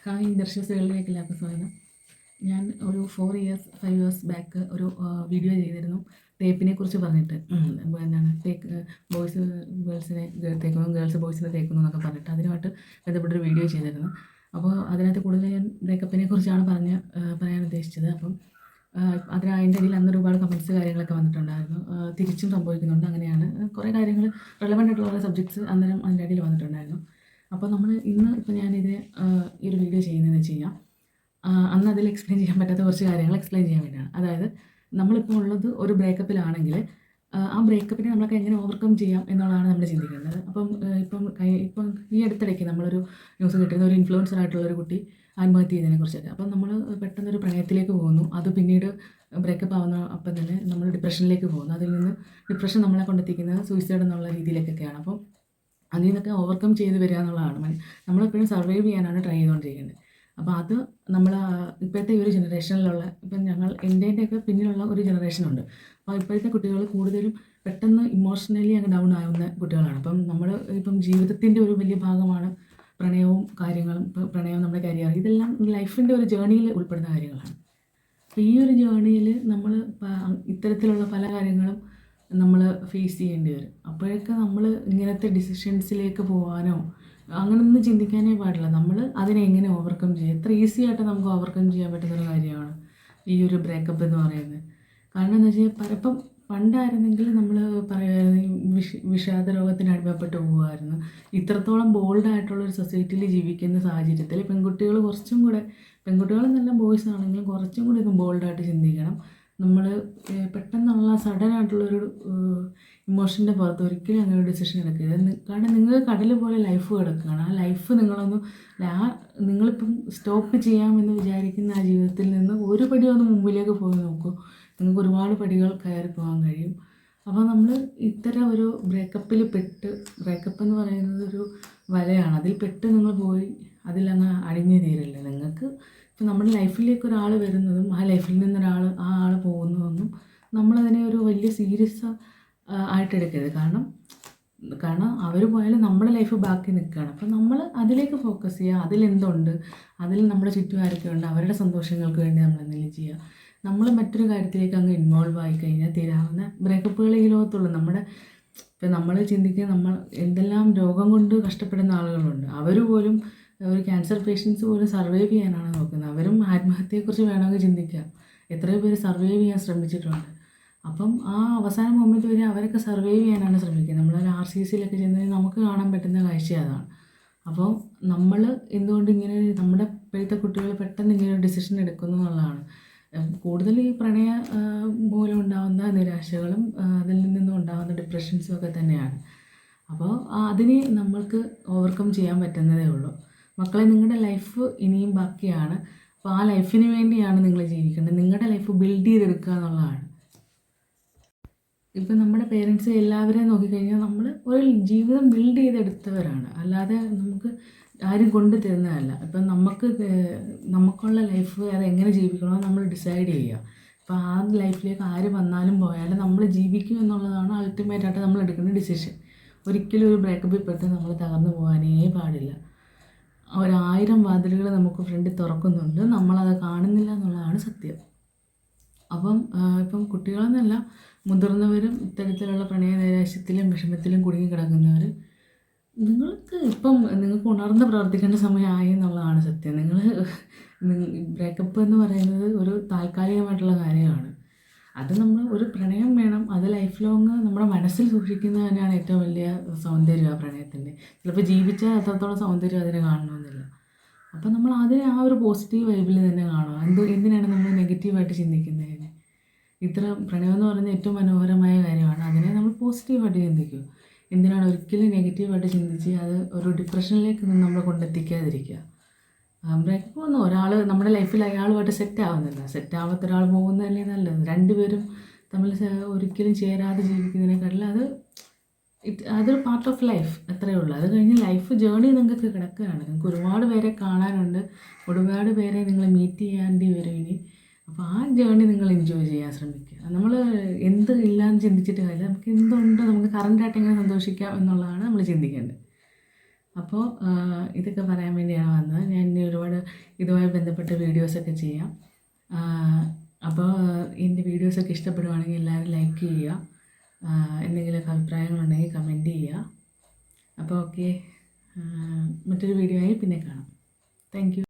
Hi ദർശനങ്ങളിലേക്ക് എല്ലാവർക്കും സ്വാഗതം. ഞാൻ ഒരു 5 ഇയേഴ്സ് ബാക്ക് ഒരു വീഡിയോ ചെയ്തിരുന്നു തേപ്പിനെ കുറിച്ച് പറഞ്ഞിട്ട്. എന്താണ് ബോയ്സ് ഗേൾസിനെ തേക്കുന്നു, ഗേൾസ് ബോയ്സിനെ തേക്കുന്നു എന്നൊക്കെ പറഞ്ഞിട്ട് അതിനുമായിട്ട് ബന്ധപ്പെട്ടൊരു വീഡിയോ ചെയ്തിരുന്നു. അപ്പോൾ അതിനകത്ത് കൂടുതൽ ഞാൻ ബ്രേക്കപ്പിനെ കുറിച്ചാണ് പറയാൻ ഉദ്ദേശിച്ചത്. അപ്പം അതിൻ്റെ ഇടയിൽ അന്ന് ഒരുപാട് കമൻറ്റ്സ് കാര്യങ്ങളൊക്കെ വന്നിട്ടുണ്ടായിരുന്നു. തിരിച്ചും സംഭവിക്കുന്നുണ്ട്. അങ്ങനെയാണ് കുറേ കാര്യങ്ങൾ റെലവൻ്റ് ആയിട്ടുള്ള കുറേ സബ്ജക്ട്സ് അന്നേരം അതിൻ്റെ ഇടയിൽ വന്നിട്ടുണ്ടായിരുന്നു. അപ്പോൾ നമ്മൾ ഇപ്പം ഞാനിത് ഈ ഒരു വീഡിയോ ചെയ്യുന്നതെന്ന് വെച്ച് കഴിഞ്ഞാൽ അന്ന് അതിൽ എക്സ്പ്ലെയിൻ ചെയ്യാൻ പറ്റാത്ത കുറച്ച് കാര്യങ്ങൾ എക്സ്പ്ലെയിൻ ചെയ്യാൻ വേണ്ടിയാണ്. അതായത് നമ്മളിപ്പോൾ ഉള്ളത് ഒരു ബ്രേക്കപ്പിലാണെങ്കിൽ ആ ബ്രേക്കപ്പിനെ നമുക്ക് എങ്ങനെ ഓവർകം ചെയ്യാം എന്നുള്ളതാണ് നമ്മൾ ചിന്തിക്കേണ്ടത്. ഇപ്പം ഈ അടുത്തിടയ്ക്ക് നമ്മളൊരു ന്യൂസ് കിട്ടുന്ന ഒരു ഇൻഫ്ലുവൻസർ ആയിട്ടുള്ളൊരു കുട്ടി ആത്മഹത്യ ചെയ്തതിനെ കുറിച്ചൊക്കെ. അപ്പം നമ്മൾ പെട്ടെന്നൊരു പ്രണയത്തിലേക്ക് പോകുന്നു. അത് പിന്നീട് ബ്രേക്കപ്പ് ആവുന്ന അപ്പം തന്നെ നമ്മൾ ഡിപ്രഷനിലേക്ക് പോകുന്നു. അതിൽ നിന്ന് ഡിപ്രഷൻ നമ്മളെ കൊണ്ടെത്തിക്കുന്നത് സൂയിസൈഡ് എന്നുള്ള രീതിയിലേക്കൊക്കെയാണ്. അപ്പം അതിൽ നിന്നൊക്കെ ഓവർകം ചെയ്ത് വരിക എന്നുള്ളതാണ്. നമ്മളെപ്പോഴും സർവൈവ് ചെയ്യാനാണ് ട്രൈ ചെയ്തുകൊണ്ടിരിക്കുന്നത്. അപ്പോൾ അത് നമ്മൾ ഇപ്പോഴത്തെ ഈ ഒരു ജനറേഷനിലുള്ള എൻ്റെയൊക്കെ പിന്നിലുള്ള ഒരു ജനറേഷനുണ്ട്. അപ്പോൾ ഇപ്പോഴത്തെ കുട്ടികൾ കൂടുതലും പെട്ടെന്ന് ഇമോഷണലി അങ്ങ് ഡൗൺ ആവുന്ന കുട്ടികളാണ്. ഇപ്പം ജീവിതത്തിൻ്റെ ഒരു വലിയ ഭാഗമാണ് പ്രണയവും കാര്യങ്ങളും. പ്രണയവും നമ്മുടെ കരിയർ, ഇതെല്ലാം ലൈഫിൻ്റെ ഒരു ജേണിയിൽ ഉൾപ്പെടുന്ന കാര്യങ്ങളാണ്. അപ്പോൾ ഈ ഒരു ജേണിയിൽ നമ്മൾ ഇത്തരത്തിലുള്ള പല കാര്യങ്ങളും നമ്മൾ ഫേസ് ചെയ്യേണ്ടി വരും. അപ്പോഴൊക്കെ നമ്മൾ ഇങ്ങനത്തെ ഡിസിഷൻസിലേക്ക് പോകാനോ അങ്ങനെയൊന്നും ചിന്തിക്കാനേ പാടില്ല. നമ്മൾ അതിനെ എങ്ങനെ ഓവർകം ചെയ്യുക, എത്ര ഈസി ആയിട്ട് നമുക്ക് ഓവർകം ചെയ്യാൻ പറ്റുന്നൊരു കാര്യമാണ് ഈ ഒരു ബ്രേക്കപ്പ് എന്ന് പറയുന്നത്. കാരണം എന്താ വെച്ചാൽ പലപ്പം പണ്ടായിരുന്നെങ്കിൽ നമ്മൾ പറയുമായിരുന്നു വിഷാദ രോഗത്തിന് അടിമപ്പെട്ട് പോകുമായിരുന്നു. ഇത്രത്തോളം ബോൾഡായിട്ടുള്ളൊരു സൊസൈറ്റിയിൽ ജീവിക്കുന്ന സാഹചര്യത്തിൽ പെൺകുട്ടികളെന്നല്ല ബോയ്സ് ആണെങ്കിലും കുറച്ചും കൂടി ബോൾഡായിട്ട് ചിന്തിക്കണം. നമ്മൾ പെട്ടെന്നുള്ള സഡനായിട്ടുള്ളൊരു ഇമോഷൻ്റെ പുറത്ത് ഒരിക്കലും അങ്ങനെ ഒരു ഡിസിഷൻ എടുക്കരുത്. കാരണം നിങ്ങൾ കടൽ പോലെ ലൈഫ് കിടക്കുകയാണ്. ആ ലൈഫ് നിങ്ങളിപ്പം സ്റ്റോപ്പ് ചെയ്യാമെന്ന് വിചാരിക്കുന്ന ആ ജീവിതത്തിൽ നിന്ന് ഒരു പടി ഒന്ന് മുമ്പിലേക്ക് പോയി നോക്കൂ. നിങ്ങൾക്ക് ഒരുപാട് പടികൾ കയറി പോകാൻ കഴിയും. അപ്പോൾ നമ്മൾ ഇത്തരം ഒരു ബ്രേക്കപ്പ് എന്ന് പറയുന്നത് ഒരു വലയാണ്. അതിൽ നിങ്ങൾ പോയി അതിലങ്ങ് അടിഞ്ഞു തീരില്ല. നിങ്ങൾക്ക് ഇപ്പം നമ്മുടെ ലൈഫിലേക്ക് ഒരാൾ വരുന്നതും ആ ലൈഫിൽ നിന്ന് ആ ആൾ പോകുന്നതൊന്നും നമ്മളതിനെ ഒരു വലിയ സീരിയസ് ആയിട്ടെടുക്കരുത്. കാരണം അവർ പോയാലും നമ്മുടെ ലൈഫ് ബാക്കി നിൽക്കുകയാണ്. അപ്പം നമ്മൾ അതിലേക്ക് ഫോക്കസ് ചെയ്യുക. അതിലെന്തുണ്ട്, അതിൽ നമ്മുടെ ചുറ്റുപാടൊക്കെ ഉണ്ട്, അവരുടെ സന്തോഷങ്ങൾക്ക് വേണ്ടി നമ്മൾ എന്തെങ്കിലും ചെയ്യുക. നമ്മൾ മറ്റൊരു കാര്യത്തിലേക്ക് അങ്ങ് ഇൻവോൾവ് ആയി കഴിഞ്ഞാൽ തീരാവുന്ന ബ്രേക്കപ്പുകൾ ഈ ലോകത്തുള്ളൂ. നമ്മൾ ചിന്തിക്കുക, നമ്മൾ എന്തെല്ലാം രോഗം കൊണ്ട് കഷ്ടപ്പെടുന്ന ആളുകളുണ്ട്. അവർ പോലും ഒരു ക്യാൻസർ പേഷ്യൻസ് പോലും സർവൈവ് ചെയ്യാനാണ് നോക്കുന്നത്. അവരും ആത്മഹത്യയെക്കുറിച്ച് വേണമെങ്കിൽ ചിന്തിക്കുക. എത്രയോ പേര് സർവൈവ് ചെയ്യാൻ ശ്രമിച്ചിട്ടുണ്ട്. അപ്പം ആ അവസാന മൊമെൻറ്റ് വരെ അവരൊക്കെ സർവൈവ് ചെയ്യാനാണ് ശ്രമിക്കുന്നത്. നമ്മളൊരു RCCയിലൊക്കെ ചെന്ന് നമുക്ക് കാണാൻ പറ്റുന്ന കാഴ്ച അതാണ്. അപ്പോൾ നമ്മൾ എന്തുകൊണ്ട് നമ്മുടെ ഇപ്പോഴത്തെ കുട്ടികൾ പെട്ടെന്ന് ഇങ്ങനെ ഒരു ഡിസിഷൻ എടുക്കുന്നു എന്നുള്ളതാണ്. കൂടുതൽ ഈ പ്രണയ മൂലം ഉണ്ടാകുന്ന നിരാശകളും അതിൽ നിന്നും ഉണ്ടാകുന്ന ഡിപ്രഷൻസും ഒക്കെ തന്നെയാണ്. അപ്പോൾ അതിനെ നമ്മൾക്ക് ഓവർകം ചെയ്യാൻ പറ്റുന്നതേ ഉള്ളൂ. മക്കളെ, നിങ്ങളുടെ ലൈഫ് ഇനിയും ബാക്കിയാണ്. അപ്പോൾ ആ ലൈഫിന് വേണ്ടിയാണ് നിങ്ങൾ ജീവിക്കേണ്ടത്. നിങ്ങളുടെ ലൈഫ് ബിൽഡ് ചെയ്തെടുക്കുക എന്നുള്ളതാണ്. ഇപ്പം നമ്മുടെ പേരൻസ് എല്ലാവരെയും നോക്കിക്കഴിഞ്ഞാൽ നമ്മൾ ഒരു ജീവിതം ബിൽഡ് ചെയ്തെടുത്തവരാണ്. അല്ലാതെ നമുക്ക് ആരും കൊണ്ടു തരുന്നതല്ല. ഇപ്പം നമുക്കുള്ള ലൈഫ് അതെങ്ങനെ ജീവിക്കണമെന്ന് നമ്മൾ ഡിസൈഡ് ചെയ്യുക. അപ്പോൾ ആ ലൈഫിലേക്ക് ആര് വന്നാലും പോയാലും നമ്മൾ ജീവിക്കും എന്നുള്ളതാണ് അൾട്ടിമേറ്റായിട്ട് നമ്മൾ എടുക്കുന്ന ഡിസിഷൻ. ഒരിക്കലും ഒരു ബ്രേക്കപ്പിൽ പെട്ട് നമ്മൾ തകർന്നു പോകാനേ പാടില്ല. 1000 വാതിലുകൾ നമുക്ക് ഫ്രണ്ടിൽ തുറക്കുന്നുണ്ട്, നമ്മളത് കാണുന്നില്ല എന്നുള്ളതാണ് സത്യം. ഇപ്പം കുട്ടികളെന്നല്ല, മുതിർന്നവരും ഇത്തരത്തിലുള്ള പ്രണയ നൈരാശ്യത്തിലും വിഷമത്തിലും കുടുങ്ങി കിടക്കുന്നവർ, നിങ്ങൾക്ക് ഉണർന്ന് പ്രവർത്തിക്കേണ്ട സമയമായി എന്നുള്ളതാണ് സത്യം. ബ്രേക്കപ്പ് എന്ന് പറയുന്നത് ഒരു താൽക്കാലികമായിട്ടുള്ള കാര്യമാണ്. അത് നമ്മൾ ഒരു പ്രണയം വേണം, അത് ലൈഫ് ലോങ് നമ്മുടെ മനസ്സിൽ സൂക്ഷിക്കുന്നത് തന്നെയാണ് ഏറ്റവും വലിയ സൗന്ദര്യം ആ പ്രണയത്തിൻ്റെ. ചിലപ്പോൾ ജീവിച്ചാൽ അത്രത്തോളം സൗന്ദര്യം അതിനെ കാണണമെന്നില്ല. അപ്പം നമ്മൾ അതിനെ ആ ഒരു പോസിറ്റീവ് വൈബിൽ തന്നെ കാണുക. എന്തിനാണ് നമ്മൾ നെഗറ്റീവായിട്ട് ചിന്തിക്കുന്നതിന്? പ്രണയം എന്ന് പറയുന്നത് ഏറ്റവും മനോഹരമായ കാര്യമാണ്. അതിനെ നമ്മൾ പോസിറ്റീവായിട്ട് ചിന്തിക്കുക. എന്തിനാണ് ഒരിക്കലും നെഗറ്റീവായിട്ട് ചിന്തിച്ച് അത് ഒരു ഡിപ്രഷനിലേക്ക് നമ്മൾ കൊണ്ടെത്തിക്കാതിരിക്കുക. ബ്രേക്കപ്പ് ഒന്നും നമ്മുടെ ലൈഫിൽ അയാളുമായിട്ട് സെറ്റാവാത്ത ഒരാൾ പോകുന്നതല്ലേ നല്ലത്. രണ്ടുപേരും തമ്മിൽ ഒരിക്കലും ചേരാതെ ജീവിക്കുന്നതിനെക്കാട്ടിൽ അതൊരു പാർട്ട് ഓഫ് ലൈഫ്, അത്രയേ ഉള്ളൂ. അത് കഴിഞ്ഞ് ലൈഫ് ജേർണി നിങ്ങൾക്ക് കിടക്കുകയാണ്. നിങ്ങൾക്ക് ഒരുപാട് പേരെ കാണാനുണ്ട്, ഒരുപാട് പേരെ നിങ്ങൾ മീറ്റ് ചെയ്യാണ്ടി വരും ഇനി. അപ്പോൾ ആ ജേർണി നിങ്ങൾ എൻജോയ് ചെയ്യാൻ ശ്രമിക്കുക. നമ്മൾ എന്ത് ഇല്ലയെന്ന് ചിന്തിച്ചിട്ട് കാര്യമില്ല. നമുക്ക് എന്തുണ്ട്, നമുക്ക് കറണ്ടായിട്ട് എങ്ങനെ സന്തോഷിക്കാം എന്നുള്ളതാണ് നമ്മൾ ചിന്തിക്കേണ്ടത്. അപ്പോൾ ഇതൊക്കെ പറയാൻ വേണ്ടിയാണ് വന്നത്. ഞാൻ ഇനി ഒരുപാട് ഇതുമായി ബന്ധപ്പെട്ട വീഡിയോസൊക്കെ ചെയ്യാം. അപ്പോൾ എൻ്റെ വീഡിയോസൊക്കെ ഇഷ്ടപ്പെടുവാണെങ്കിൽ എല്ലാവരും ലൈക്ക് ചെയ്യുക. എന്തെങ്കിലുമൊക്കെ അഭിപ്രായങ്ങളുണ്ടെങ്കിൽ കമൻറ്റ് ചെയ്യുക. അപ്പോൾ ഓക്കെ, മറ്റൊരു വീഡിയോ ആയി പിന്നെ കാണാം. Thank you.